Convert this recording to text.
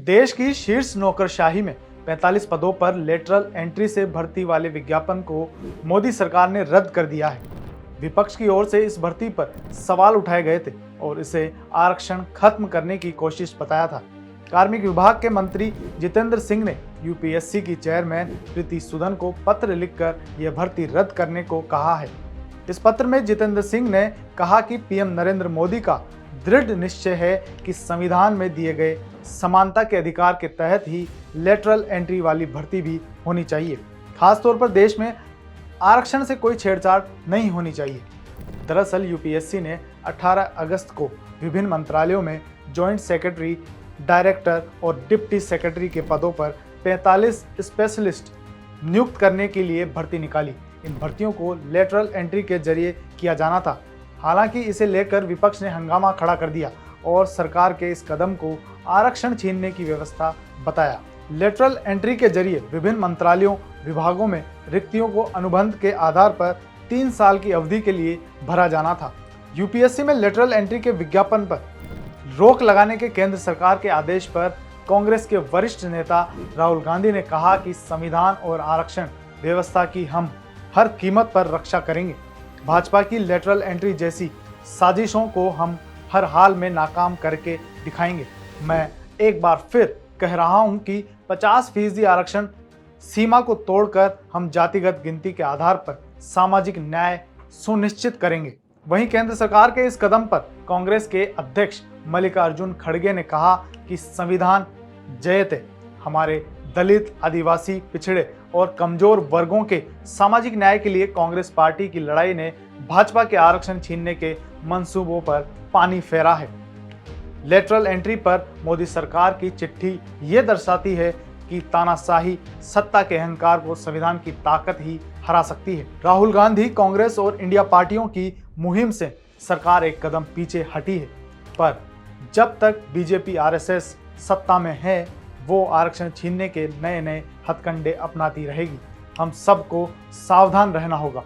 देश की शीर्ष नौकरशाही में 45 पदों पर लेटरल एंट्री से भर्ती वाले विज्ञापन को मोदी सरकार ने रद्द कर दिया है। विपक्ष की ओर से इस भर्ती पर सवाल उठाए गए थे और इसे आरक्षण खत्म करने की कोशिश बताया था। कार्मिक विभाग के मंत्री जितेंद्र सिंह ने यूपीएससी की चेयरमैन प्रीति सूदन को पत्र लिखकर यह भर्ती रद्द करने को कहा है। इस पत्र में जितेंद्र सिंह ने कहा कि पीएम नरेंद्र मोदी का दृढ़ निश्चय है कि संविधान में दिए गए समानता के अधिकार के तहत ही लेटरल एंट्री वाली भर्ती भी होनी चाहिए। खासतौर पर देश में आरक्षण से कोई छेड़छाड़ नहीं होनी चाहिए। दरअसल यूपीएससी ने 18 अगस्त को विभिन्न मंत्रालयों में जॉइंट सेक्रेटरी, डायरेक्टर और डिप्टी सेक्रेटरी के पदों पर 45 स्पेशलिस्ट नियुक्त करने के लिए भर्ती निकाली। इन भर्तियों को लेटरल एंट्री के जरिए किया जाना था। हालांकि इसे लेकर विपक्ष ने हंगामा खड़ा कर दिया और सरकार के इस कदम को आरक्षण छीनने की व्यवस्था बताया। लेटरल एंट्री के जरिए विभिन्न मंत्रालयों, विभागों में रिक्तियों को अनुबंध के आधार पर 3 साल की अवधि के लिए भरा जाना था। यूपीएससी में लेटरल एंट्री के विज्ञापन पर रोक लगाने के केंद्र सरकार के आदेश पर कांग्रेस के वरिष्ठ नेता राहुल गांधी ने कहा कि संविधान और आरक्षण व्यवस्था की हम हर कीमत पर रक्षा करेंगे। भाजपा की लेटरल एंट्री जैसी साजिशों को हम हर हाल में नाकाम करके दिखाएंगे। मैं एक बार फिर कह रहा हूं कि 50% आरक्षण सीमा को तोड़कर हम जातिगत गिनती के आधार पर सामाजिक न्याय सुनिश्चित करेंगे। वहीं केंद्र सरकार के इस कदम पर कांग्रेस के अध्यक्ष मल्लिकार्जुन खड़गे ने कहा कि संविधान जयते, हमारे दलित, आदिवासी, पिछड़े और कमजोर वर्गों के सामाजिक न्याय के लिए कांग्रेस पार्टी की लड़ाई ने भाजपा के आरक्षण छीनने के मंसूबों पर पानी फेरा है। लेटरल एंट्री पर मोदी सरकार की चिट्ठी ये दर्शाती है कि तानाशाही सत्ता के अहंकार को संविधान की ताकत ही हरा सकती है। राहुल गांधी, कांग्रेस और इंडिया पार्टियों की मुहिम से सरकार एक कदम पीछे हटी है, पर जब तक बीजेपी आरएसएस सत्ता में है वो आरक्षण छीनने के नए नए हथकंडे अपनाती रहेगी। हम सबको सावधान रहना होगा।